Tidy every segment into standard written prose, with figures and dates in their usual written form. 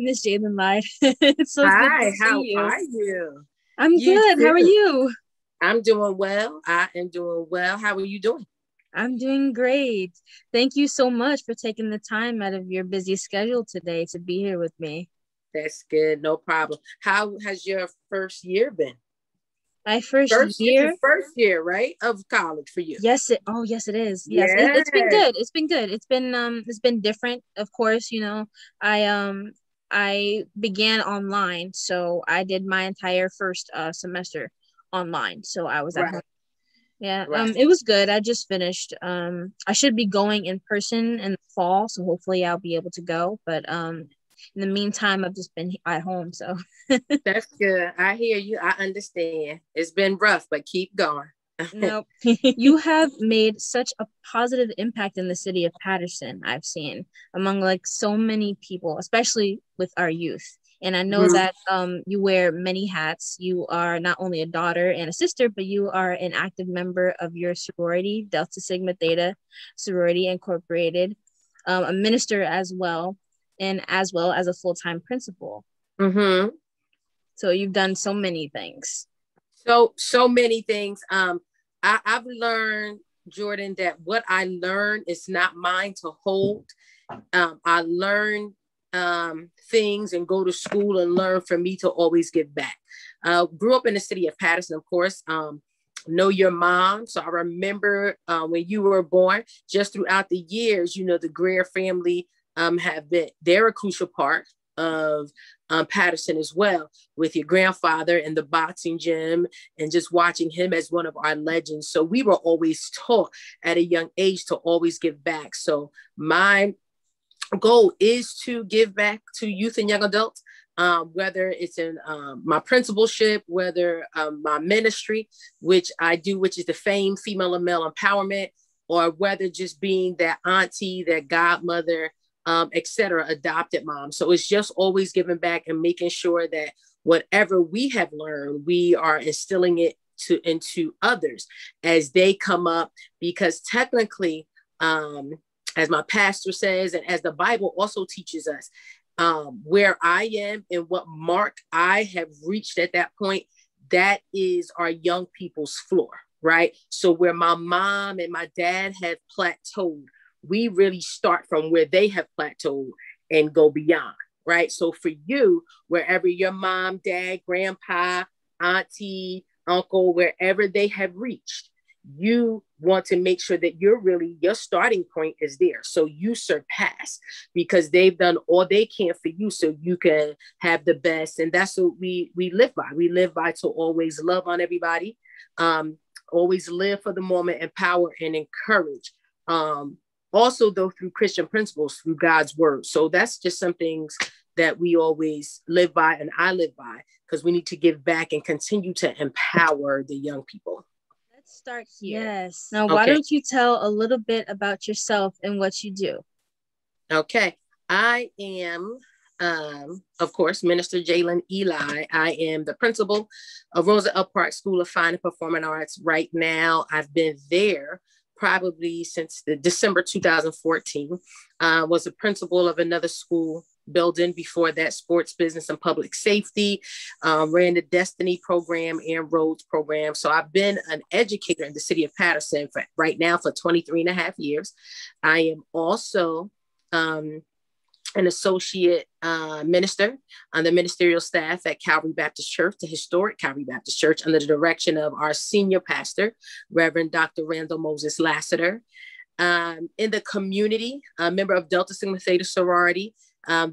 Miss Jaylen LYDE. It's so good to Hi, see how you. are you? I'm You good. How are too. you? I'm doing well. I am doing well. How are you doing? I'm doing great. Thank you so much for taking the time out of your busy schedule today to be here with me. That's good. No problem. How has your first year been? My first First, this is year. first year, right? Of college for you. Yes, it is. Yes, it's been Yes. good. It's been good. It's been different. Of course, I began online, so I did my entire first semester online. So I was at home. Right. Yeah, Right. it was good. I just finished. I should be going in person in the fall, so hopefully I'll be able to go. But in the meantime, I've just been at home. So That's good. I hear you. I understand. It's been rough, but keep going. no, you have made such a positive impact in the city of Patterson, I've seen among like so many people, especially with our youth. And I know Mhm. that you wear many hats. You are not only a daughter and a sister, but you are an active member of your sorority, Delta Sigma Theta Sorority Incorporated, a minister as well, and as well as a full-time principal. Mhm. So you've done so many things. So many things. I've learned, Jordan, that what I learn is not mine to hold. I learn things and go to school and learn for me to always give back. Grew up in the city of Patterson, of course. Know your mom. So I remember when you were born, just throughout the years, the Greer family they're a crucial part of Patterson as well, with your grandfather and the boxing gym and just watching him as one of our legends. So we were always taught at a young age to always give back. So my goal is to give back to youth and young adults, whether it's in my principalship, whether my ministry, which I do, which is the FAME, female and male empowerment, or whether just being that auntie, that godmother, etc., adopted mom. So it's just always giving back and making sure that whatever we have learned, we are instilling it into others as they come up, because technically, as my pastor says, and as the Bible also teaches us, where I am and what mark I have reached at that point, that is our young people's floor, right? So where my mom and my dad have plateaued, we really start from where they have plateaued and go beyond, right? So for you, wherever your mom, dad, grandpa, auntie, uncle, wherever they have reached, you want to make sure that your starting point is there. So you surpass, because they've done all they can for you so you can have the best. And that's what we live by. We live by to always love on everybody, always live for the moment, empower and encourage. Also, though, through Christian principles, through God's word. So that's just some things that we always live by, and I live by, because we need to give back and continue to empower the young people. Let's start here. Yes. Now, why Okay. don't you tell a little bit about yourself and what you do? Okay. I am, of course, Minister Jaylen Eli. I am the principal of Rosa L. Park School of Fine and Performing Arts right now. I've been there probably since the December 2014. Was a principal of another school building before that, sports business and public safety, ran the Destiny program and Rhodes program. So I've been an educator in the city of Patterson right now for 23 and a half years. I am also an associate minister on the ministerial staff at Calvary Baptist Church, the historic Calvary Baptist Church, under the direction of our senior pastor, Reverend Dr. Randall Moses Lassiter. In the community, a member of Delta Sigma Theta Sorority,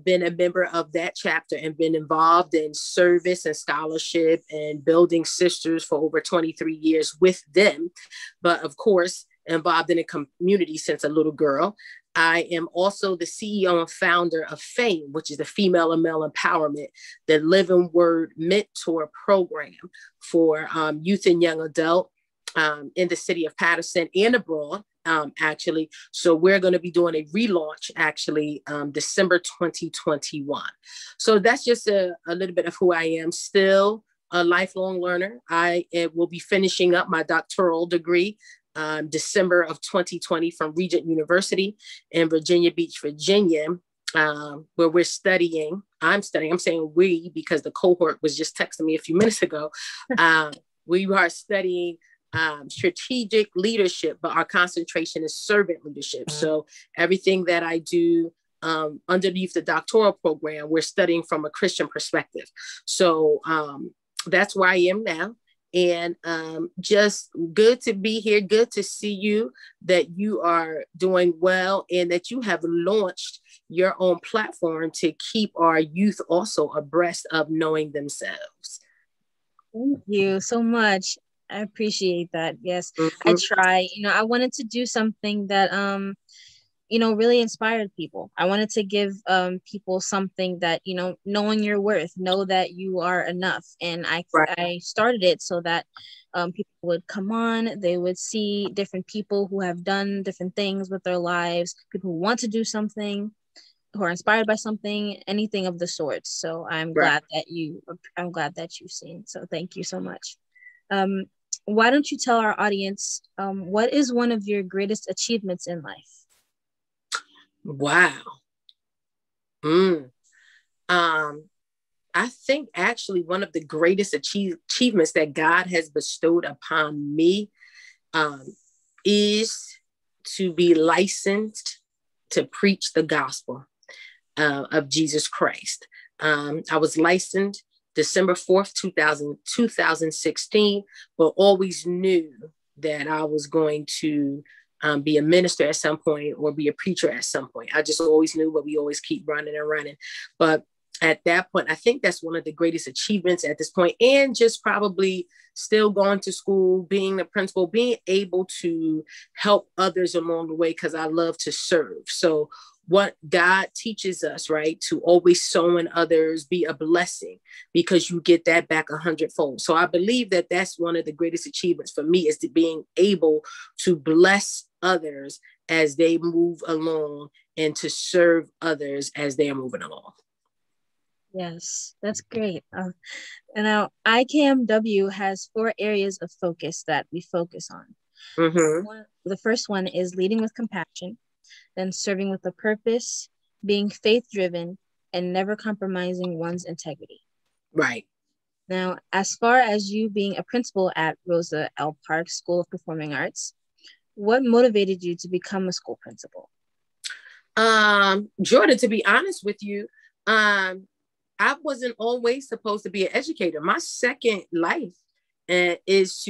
been a member of that chapter and been involved in service and scholarship and building sisters for over 23 years with them. But of course, involved in the community since a little girl. I am also the CEO and founder of FAME, which is the Female and Male Empowerment, the Living Word Mentor Program for youth and young adult in the city of Patterson and abroad, actually. So we're going to be doing a relaunch, actually, December 2021. So that's just a little bit of who I am. Still a lifelong learner. I will be finishing up my doctoral degree December of 2020 from Regent University in Virginia Beach, Virginia, where we're studying I'm studying, I'm saying we, because the cohort was just texting me a few minutes ago. We are studying strategic leadership, but our concentration is servant leadership. So everything that I do underneath the doctoral program, we're studying from a Christian perspective. So that's where I am now. And just good to be here. Good to see you, that you are doing well and that you have launched your own platform to keep our youth also abreast of knowing themselves. Thank you so much. I appreciate that. Yes, I try. I wanted to do something that really inspired people. I wanted to give people something that, knowing your worth, know that you are enough. And I started it so that people would come on, they would see different people who have done different things with their lives, people who want to do something, who are inspired by something, anything of the sort. So I'm glad that you've seen. So thank you so much. Why don't you tell our audience, what is one of your greatest achievements in life? Wow. I think actually one of the greatest achievements that God has bestowed upon me is to be licensed to preach the gospel of Jesus Christ. I was licensed December 4th, 2016, but always knew that I was going to be a minister at some point or be a preacher at some point. I just always knew, but we always keep running and running. But at that point, I think that's one of the greatest achievements at this point, and just probably still going to school, being the principal, being able to help others along the way, because I love to serve. So what God teaches us, right, to always sow in others, be a blessing, because you get that back 100-fold. So I believe that that's one of the greatest achievements for me, is to being able to bless others as they move along and to serve others as they are moving along. Yes, that's great. And now IKMW has 4 areas of focus that we focus on. The first one is leading with compassion, then serving with a purpose, being faith-driven, and never compromising one's integrity. Right. Now, as far as you being a principal at Rosa L. Parks School of Performing Arts, what motivated you to become a school principal? Jordan, to be honest with you, I wasn't always supposed to be an educator. My second life is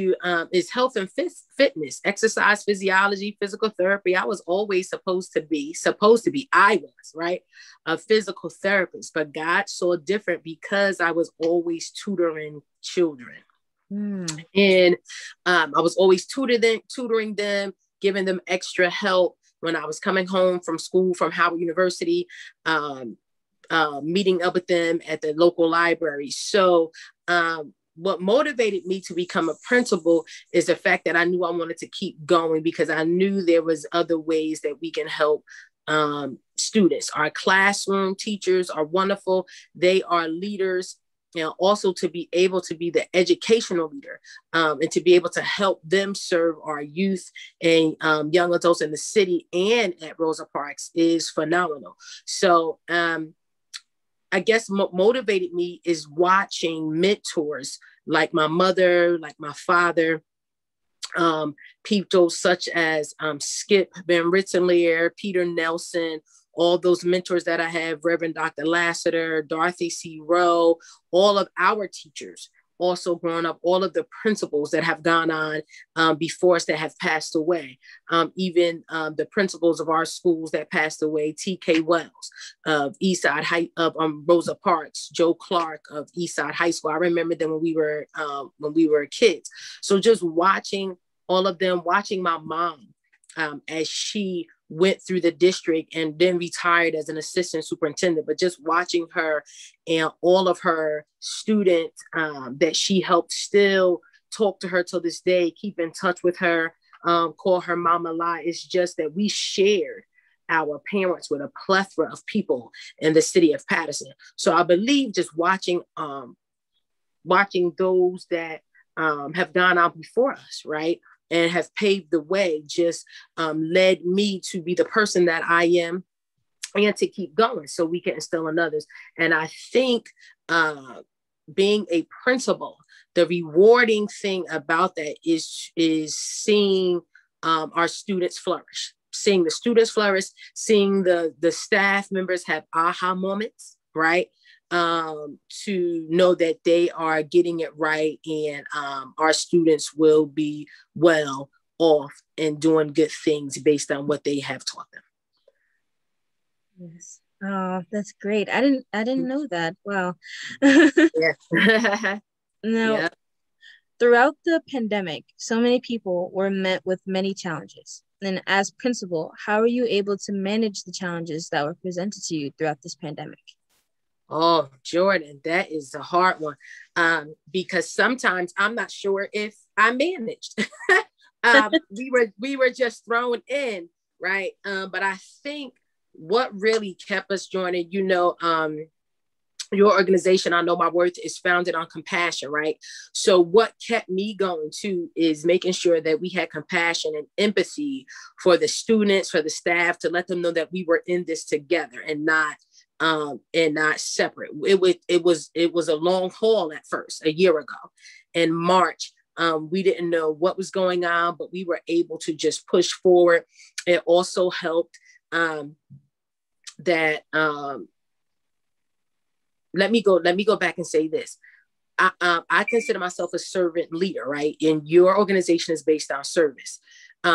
health and fitness, exercise physiology, physical therapy. I was always supposed to be, right, a physical therapist, but God saw different, because I was always tutoring children. And I was always tutoring them, giving them extra help when I was coming home from school, from Howard University, meeting up with them at the local library. So what motivated me to become a principal is the fact that I knew I wanted to keep going, because I knew there was other ways that we can help students. Our classroom teachers are wonderful. They are leaders. Also to be able to be the educational leader, and to be able to help them serve our youth and young adults in the city and at Rosa Parks is phenomenal. So I guess what motivated me is watching mentors like my mother, like my father, people such as Skip Van Ritzenleer, Peter Nelson, all those mentors that I have, Reverend Dr. Lassiter, Dorothy C. Rowe, all of our teachers also growing up, all of the principals that have gone on before us that have passed away, even the principals of our schools that passed away, T.K. Wells of Eastside High, of Rosa Parks, Joe Clark of Eastside High School. I remember them when we were kids. So just watching all of them, watching my mom as she went through the district and then retired as an assistant superintendent, but just watching her and all of her students that she helped still talk to her till this day, keep in touch with her, call her Mama La. It's just that we shared our parents with a plethora of people in the city of Patterson. So I believe just watching those that have gone out before us, right, and have paved the way, just led me to be the person that I am and to keep going so we can instill in others. And I think being a principal, the rewarding thing about that is seeing our students flourish, seeing the students flourish, seeing the staff members have aha moments, right? To know that they are getting it right, and our students will be well off and doing good things based on what they have taught them. Yes. Oh, that's great. I didn't know that. Wow. Yeah. Now, yeah. Throughout the pandemic, so many people were met with many challenges. And as principal, how are you able to manage the challenges that were presented to you throughout this pandemic? Oh, Jordan, that is a hard one. Because sometimes I'm not sure if I managed. We were just thrown in, right? But I think what really kept us, Jordan, your organization, I Know My Worth, is founded on compassion, right? So what kept me going too is making sure that we had compassion and empathy for the students, for the staff, to let them know that we were in this together and not separate. It was a long haul at first, a year ago in March. We didn't know what was going on, but we were able to just push forward. It also helped that let me go back and say this. I consider myself a servant leader, right? And your organization is based on service.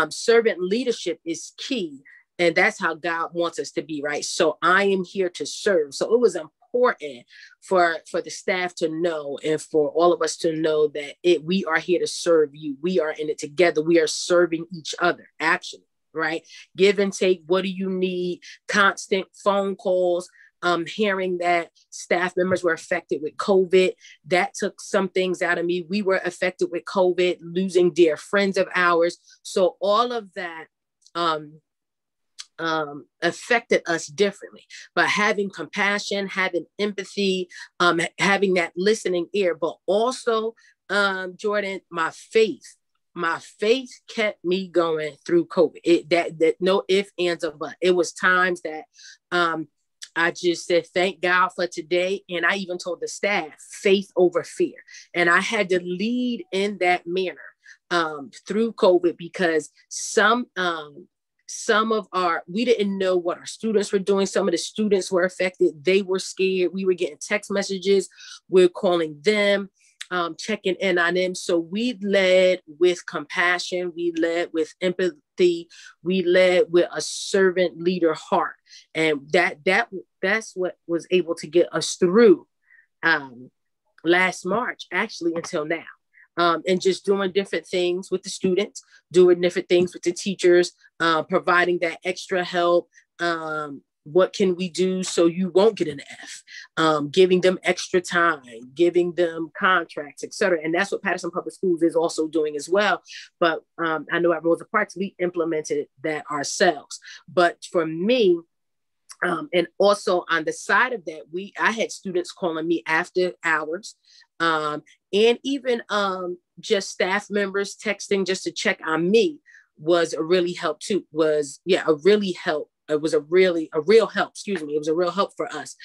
Servant leadership is key, and that's how God wants us to be, right? So I am here to serve. So it was important for the staff to know, and for all of us to know that we are here to serve you. We are in it together. We are serving each other, actually, right? Give and take. What do you need? Constant phone calls. Hearing that staff members were affected with COVID, that took some things out of me. We were affected with COVID, losing dear friends of ours. So all of that affected us differently. But having compassion, having empathy, having that listening ear, but also, Jordan, my faith kept me going through COVID. That no ifs, ands, or but. It was times that I just said, thank God for today. And I even told the staff, faith over fear. And I had to lead in that manner through COVID, because we didn't know what our students were doing. Some of the students were affected. They were scared. We were getting text messages. We're calling them, checking in on them. So we led with compassion. We led with empathy. We led with a servant leader heart. And that's what was able to get us through last March, actually, until now. And just doing different things with the students, doing different things with the teachers, providing that extra help. What can we do so you won't get an F? Giving them extra time, giving them contracts, etc. And that's what Patterson Public Schools is also doing as well. But I know at Rosa Parks, we implemented that ourselves. But for me, and also on the side of that, I had students calling me after hours, and even just staff members texting just to check on me was a really help too. A really help. It was a real help. Excuse me. It was a real help for us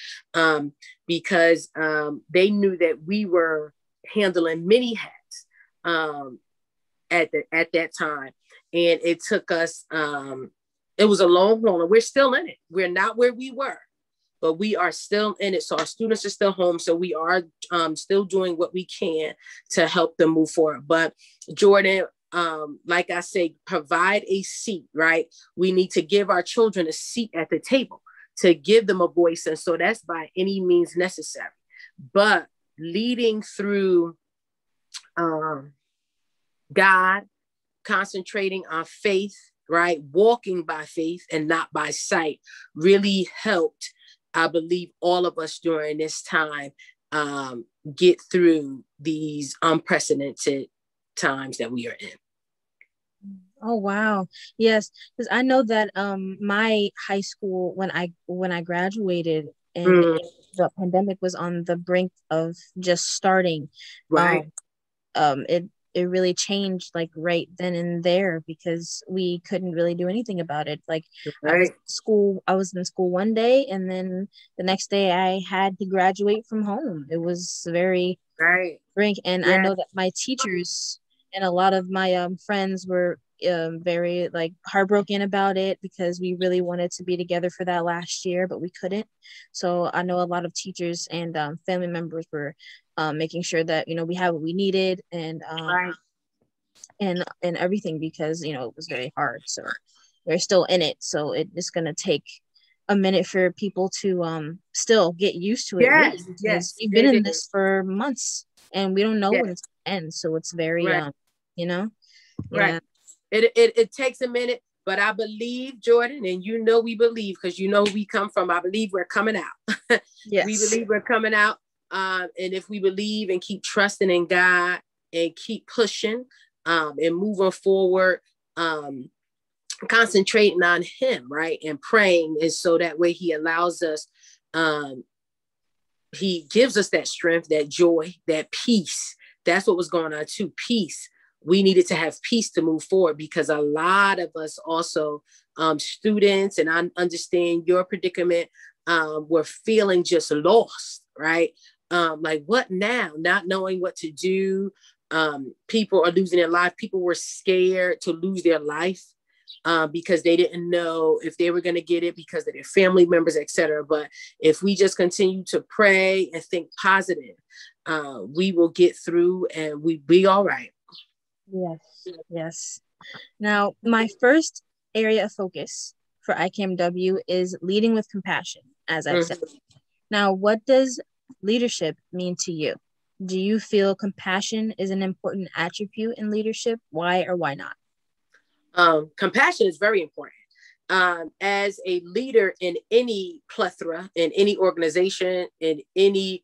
because they knew that we were handling many hats at that time, and it took us. It was a long haul, and we're still in it. We're not where we were, but we are still in it. So our students are still home. So we are still doing what we can to help them move forward. But Jordan, like I say, provide a seat, right? We need to give our children a seat at the table, to give them a voice. And so that's by any means necessary. But leading through God, concentrating on faith, right? Walking by faith and not by sight really helped, I believe, all of us during this time get through these unprecedented times that we are in. Oh, wow. Yes, because I know that my high school, when I graduated and the pandemic was on the brink of just starting, right. it really changed like right then and there, because we couldn't really do anything about it. Like Right. I was in school one day, and then the next day I had to graduate from home. It was very Right. brink. And I Yeah. know that my teachers and a lot of my friends were very like heartbroken about it, because we really wanted to be together for that last year, but we couldn't. So I know a lot of teachers and family members were making sure that, you know, we had what we needed, Right. and everything, because, you know, it was very hard. So we're still in it. So it's going to take a minute for people to still get used to it, really, Yes. because Yes. we've been It in is. this for months and we don't know Yes. when it's going to end. So it's very Right. you know, Right. yeah. It takes a minute, but I believe, Jordan, and you know we believe, because you know we come from, I believe we're coming out. Yes. We believe we're coming out. And if we believe and keep trusting in God and keep pushing and moving forward, concentrating on him, right? And praying, and so that way he allows us, he gives us that strength, that joy, that peace. That's what was going on too, peace. We needed to have peace to move forward, because a lot of us also, students, and I understand your predicament, were feeling just lost, right? Like, what now? Not knowing what to do. People are losing their life. People were scared to lose their life because they didn't know if they were going to get it because of their family members, etc. But if we just continue to pray and think positive, we will get through and we be all right. Yes. Yes. Now, my first area of focus for IKMW is leading with compassion, as I've said. Now, what does leadership mean to you? Do you feel compassion is an important attribute in leadership? Why or why not? Compassion is very important. As a leader in any plethora, in any organization, in any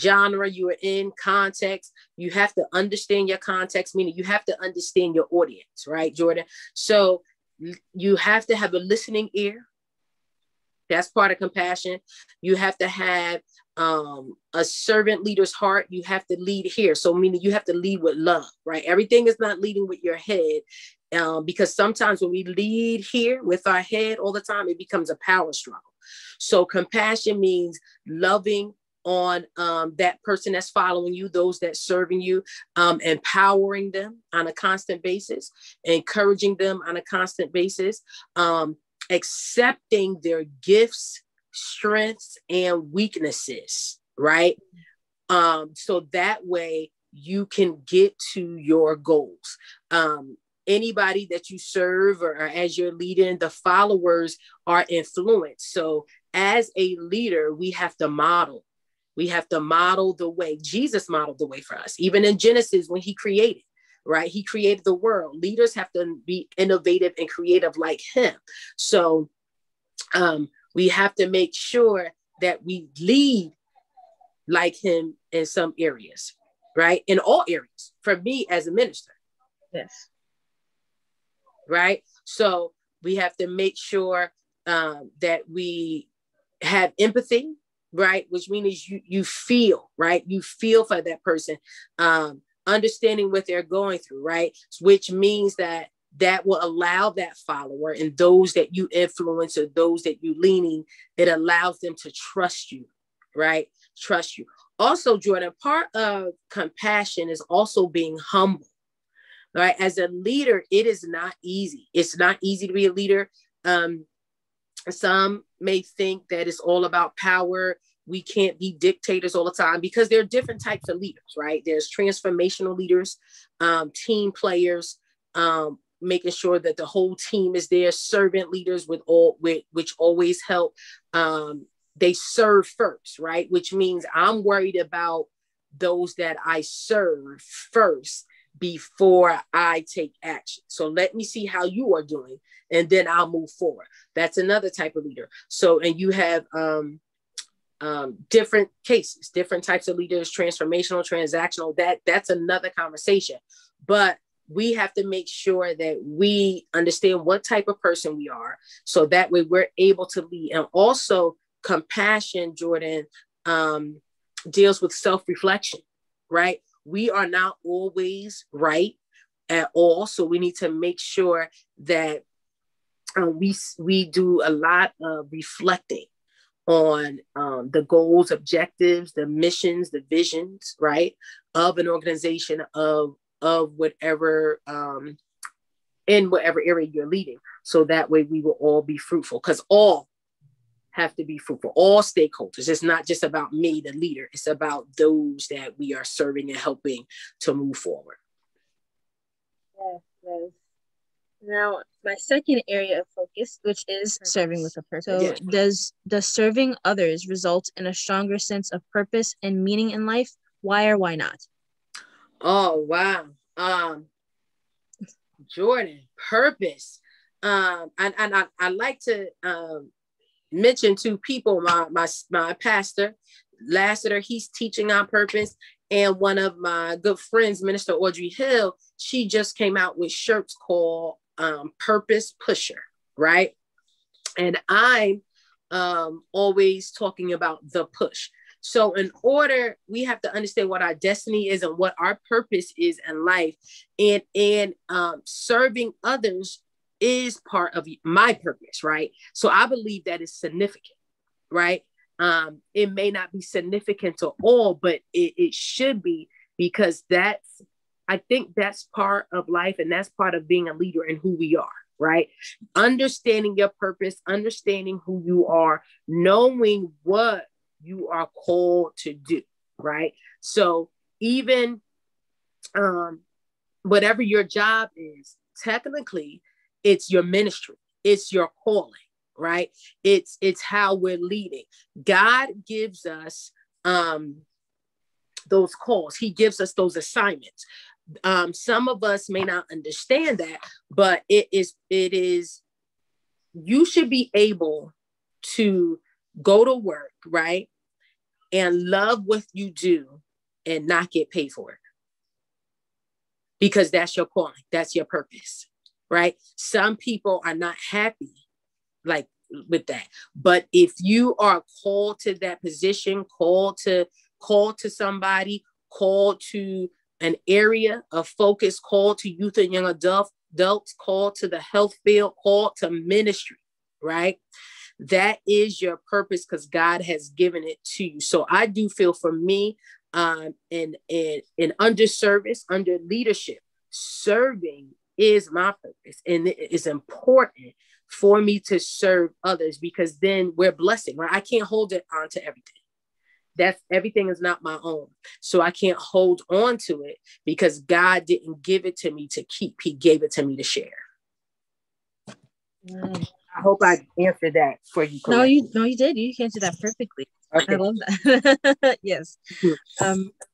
genre you are in, context, you have to understand your context, meaning you have to understand your audience, right, Jordan? So you have to have a listening ear. That's part of compassion. You have to have a servant leader's heart. You have to lead here. So meaning you have to lead with love, right? Everything is not leading with your head, because sometimes when we lead here with our head all the time, it becomes a power struggle. So compassion means loving on that person that's following you, those that serving you, empowering them on a constant basis, encouraging them on a constant basis, accepting their gifts, strengths, and weaknesses, right? So that way you can get to your goals. Anybody that you serve or as you're leading, the followers are influenced. So as a leader, we have to model. We have to model the way. Jesus modeled the way for us. Even in Genesis, when he created, right? He created the world. Leaders have to be innovative and creative like him. So we have to make sure that we lead like him in some areas, right? In all areas. For me as a minister. Yes. Right? So we have to make sure that we have empathy, right? Which means you feel, right? You feel for that person, understanding what they're going through, right? Which means that will allow that follower and those that you influence or those that you leaning, it allows them to trust you, right? Trust you. Also, Jordan, part of compassion is also being humble, right? As a leader, it is not easy. It's not easy to be a leader. Some may think that it's all about power. We can't be dictators all the time, because there are different types of leaders, right? There's transformational leaders, team players, making sure that the whole team is there, servant leaders which always help. They serve first, right? Which means I'm worried about those that I serve first before I take action. So let me see how you are doing, and then I'll move forward. That's another type of leader. So, and you have different cases, different types of leaders, transformational, transactional, that's another conversation. But we have to make sure that we understand what type of person we are, so that way we're able to lead. And also compassion, Jordan, deals with self-reflection, right? We are not always right at all. So we need to make sure that we do a lot of reflecting on the goals, objectives, the missions, the visions, right, of an organization, of whatever, in whatever area you're leading. So that way we will all be fruitful, because all have to be fruitful, all stakeholders. It's not just about me, the leader. It's about those that we are serving and helping to move forward. Yes, yes. Now, my second area of focus, which is serving with a purpose. So does serving others result in a stronger sense of purpose and meaning in life? Why or why not? Oh, wow. Jordan, purpose. And I like to mention two people, my pastor, Lassiter, he's teaching on purpose. And one of my good friends, Minister Audrey Hill, she just came out with shirts called Purpose Pusher, right? And I'm always talking about the push. So in order, we have to understand what our destiny is and what our purpose is in life. And serving others is part of my purpose, right? So I believe that is significant, right? It may not be significant to all, but it should be, because I think that's part of life, and that's part of being a leader and who we are, right? Understanding your purpose, understanding who you are, knowing what you are called to do, right? So even whatever your job is, technically, it's your ministry, it's your calling, right? It's how we're leading. God gives us those calls. He gives us those assignments. Some of us may not understand that, but it is, you should be able to go to work, right? And love what you do and not get paid for it. Because that's your calling. That's your purpose, right? Some people are not happy like with that. But if you are called to that position, called to somebody, called to an area of focus, called to youth and young adults, called to the health field, called to ministry, right? That is your purpose, because God has given it to you. So I do feel, for me, in under service, under leadership, serving is my purpose. And it is important for me to serve others, because then we're blessing, right? I can't hold it on to everything. Everything is not my own. So I can't hold on to it, because God didn't give it to me to keep. He gave it to me to share. I hope I answered that for you correctly. No, you did. You answered that perfectly. Okay. I love that. Yes.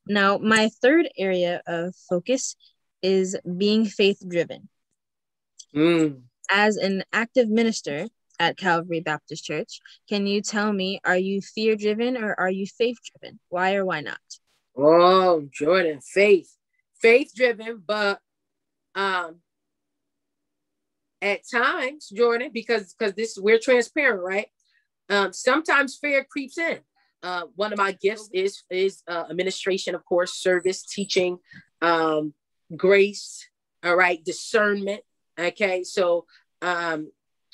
Now, my third area of focus is being faith-driven. As an active minister at Calvary Baptist Church, can you tell me, are you fear-driven or are you faith-driven? Why or why not? Oh, Jordan, faith-driven, but at times, Jordan, because we're transparent, right? Sometimes fear creeps in. One of my gifts is administration, of course, service, teaching, grace, all right, discernment. Okay, so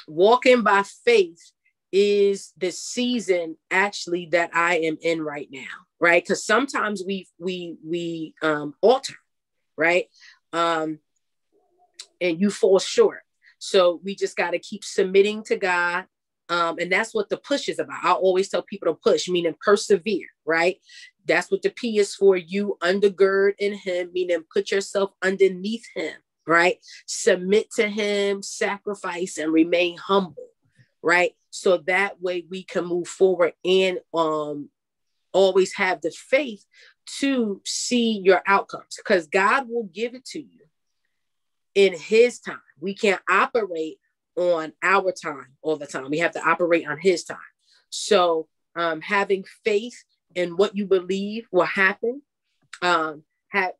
walking by faith is the season actually that I am in right now, right? Because sometimes we alter, right? And you fall short. So we just got to keep submitting to God. And that's what the push is about. I always tell people to push, meaning persevere, right? That's what the P is for. You undergird in him, meaning put yourself underneath him, right? Submit to him, sacrifice, and remain humble, right? So that way we can move forward and always have the faith to see your outcomes, because God will give it to you in his time. We can't operate on our time all the time. We have to operate on his time. So having faith in what you believe will happen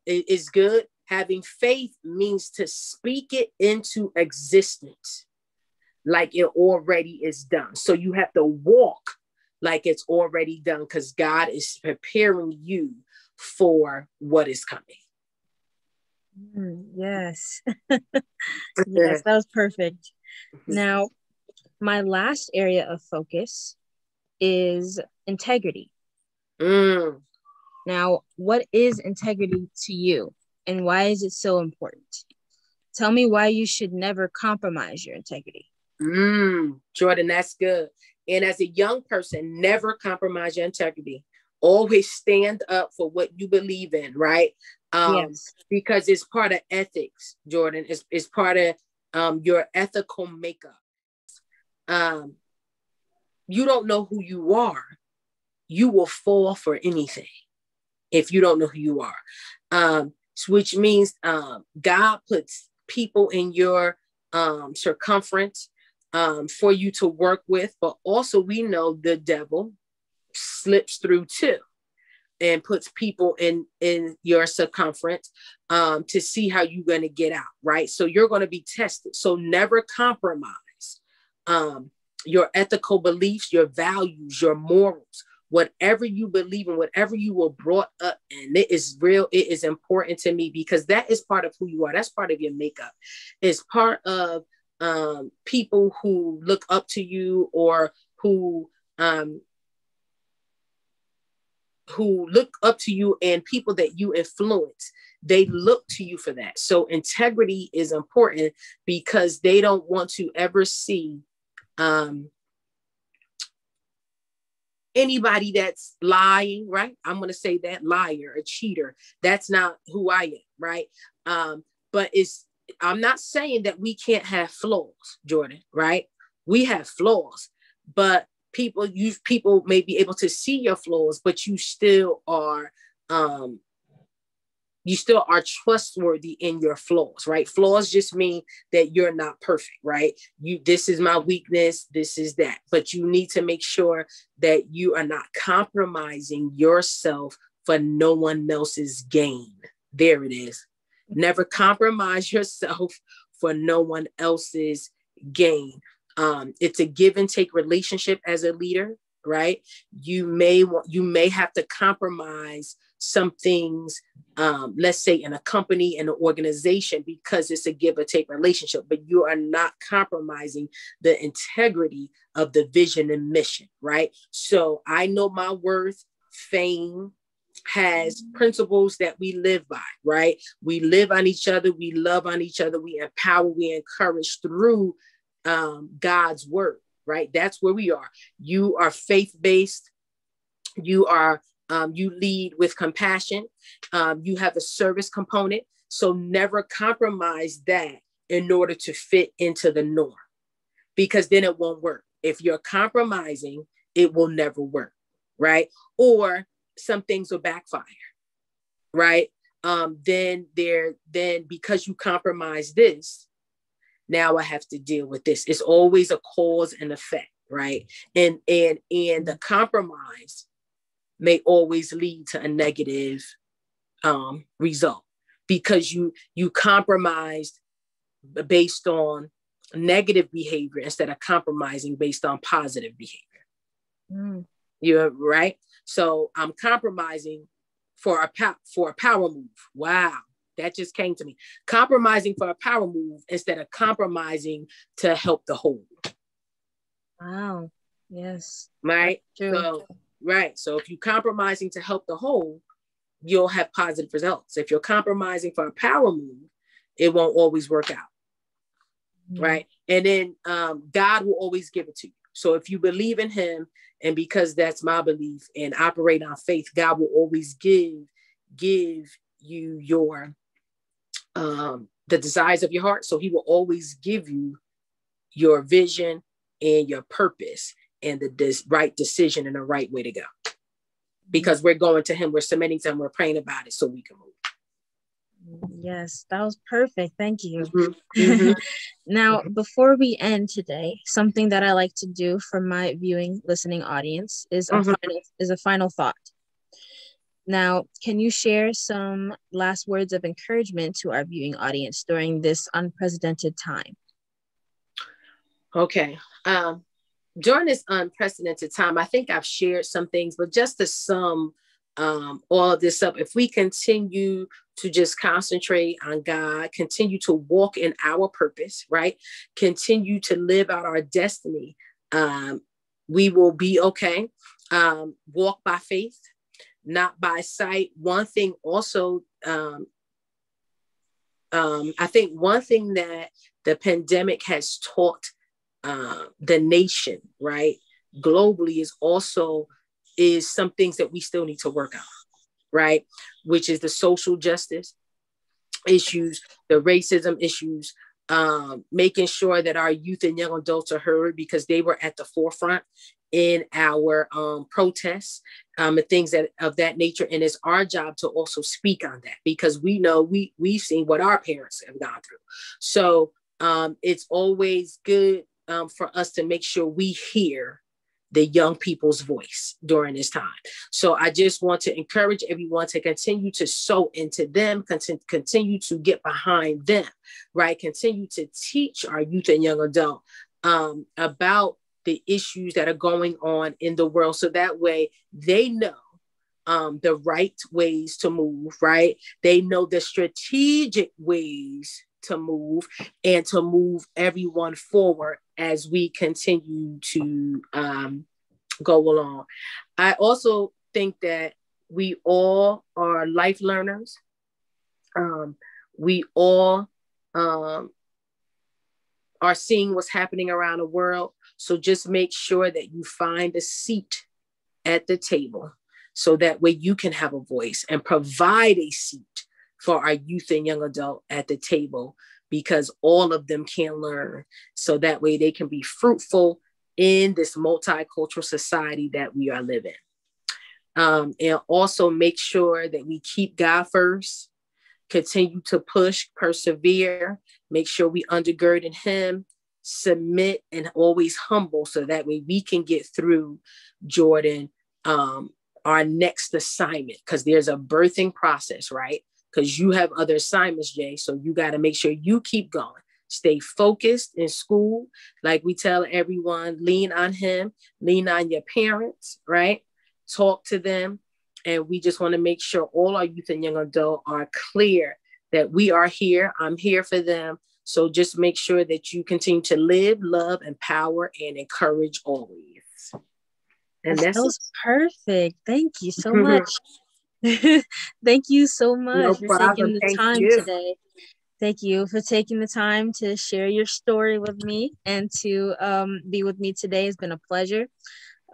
is good. Having faith means to speak it into existence like it already is done. So you have to walk like it's already done, because God is preparing you for what is coming. Yes. Yes, that was perfect. Now, my last area of focus is integrity. Now, what is integrity to you, and why is it so important? Tell me why you should never compromise your integrity. Jordan, that's good. And as a young person, never compromise your integrity. Always stand up for what you believe in, right? Yes. Because it's part of ethics, Jordan. It's part of your ethical makeup. You don't know who you are. You will fall for anything if you don't know who you are. Which means God puts people in your circumference for you to work with, but also we know the devil slips through too and puts people in your circumference to see how you're going to get out, right? So you're going to be tested. So never compromise your ethical beliefs, your values, your morals, whatever you believe in, whatever you were brought up in. It is real. It is important to me because that is part of who you are. That's part of your makeup. It's part of people who look up to you or who look up to you and people that you influence. They look to you for that. So integrity is important because they don't want to ever see anybody that's lying, right? I'm going to say that liar, a cheater. That's not who I am, right? But I'm not saying that we can't have flaws, Jordan, right? We have flaws, but people may be able to see your flaws, but you still are trustworthy in your flaws, right? Flaws just mean that you're not perfect, right? This is my weakness, this is that, but you need to make sure that you are not compromising yourself for no one else's gain. There it is. Never compromise yourself for no one else's gain. It's a give and take relationship as a leader, right? You may have to compromise some things, let's say in a company, in an organization, because it's a give or take relationship, but you are not compromising the integrity of the vision and mission, right? So I know my worth. Fame has principles that we live by, right? We live on each other. We love on each other. We empower, we encourage through God's word, right? That's where we are. You are faith-based. You lead with compassion. You have a service component. So never compromise that in order to fit into the norm, because then it won't work. If you're compromising, it will never work, right? Or some things will backfire, right? Then because you compromise this, now I have to deal with this. It's always a cause and effect, right? And the compromise may always lead to a negative result because you compromised based on negative behavior instead of compromising based on positive behavior. You're right. So I'm compromising for a power move. Wow. That just came to me. Compromising for a power move instead of compromising to help the whole. Wow. Yes. Right. So, right. So if you're compromising to help the whole, you'll have positive results. If you're compromising for a power move, it won't always work out. Right. And then God will always give it to you. So if you believe in him, and because that's my belief and operate on faith, God will always give you your the desires of your heart. So he will always give you your vision and your purpose and the right decision and the right way to go. Because we're going to him, we're submitting to him, we're praying about it so we can move. Yes, that was perfect. Thank you. Now, before we end today, something that I like to do for my viewing, listening audience is a final thought. Now, can you share some last words of encouragement to our viewing audience during this unprecedented time? Okay. During this unprecedented time, I think I've shared some things, but just to sum all of this up, if we continue to just concentrate on God, continue to walk in our purpose, right? Continue to live out our destiny, we will be okay. Walk by faith, not by sight. One thing also, I think one thing that the pandemic has taught the nation, right, globally, is some things that we still need to work on, right? Which is the social justice issues, the racism issues, making sure that our youth and young adults are heard, because they were at the forefront in our protests, and things of that nature. And it's our job to also speak on that, because we know we've seen what our parents have gone through. So it's always good for us to make sure we hear the young people's voice during this time. So I just want to encourage everyone to continue to sow into them, continue to get behind them, right? Continue to teach our youth and young adult about the issues that are going on in the world, so that way they know the right ways to move, right? They know the strategic ways to move, and to move everyone forward as we continue to go along. I also think that we all are life learners. We all are seeing what's happening around the world. So just make sure that you find a seat at the table, so that way you can have a voice and provide a seat for our youth and young adult at the table, because all of them can learn, so that way they can be fruitful in this multicultural society that we are living. And also make sure that we keep God first, continue to push, persevere, make sure we undergird in Him, submit, and always humble, so that way we can get through, Jordan, our next assignment, because there's a birthing process, right? Because you have other assignments, Jay. So you got to make sure you keep going. Stay focused in school. Like we tell everyone, lean on Him, lean on your parents, right? Talk to them. And we just want to make sure all our youth and young adult are clear that we are here. I'm here for them. So just make sure that you continue to live, love, empower, and encourage always. And that was perfect. Thank you so much. Thank you so much for taking the time today. Thank you for taking the time to share your story with me and to be with me today. It's been a pleasure.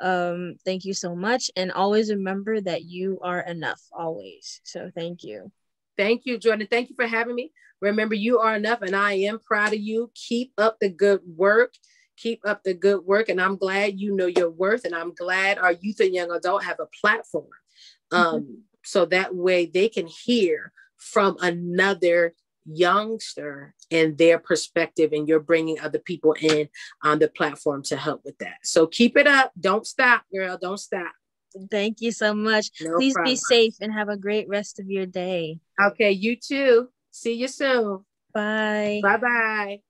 Thank you so much. And always remember that you are enough, always. So thank you. Thank you, Jordan. Thank you for having me. Remember, you are enough, and I am proud of you. Keep up the good work. Keep up the good work. And I'm glad you know your worth. And I'm glad our youth and young adult have a platform. So that way they can hear from another youngster and their perspective, and you're bringing other people in on the platform to help with that. So keep it up. Don't stop, girl. Don't stop. Thank you so much. Please be safe and have a great rest of your day. Okay, you too. See you soon. Bye. Bye-bye.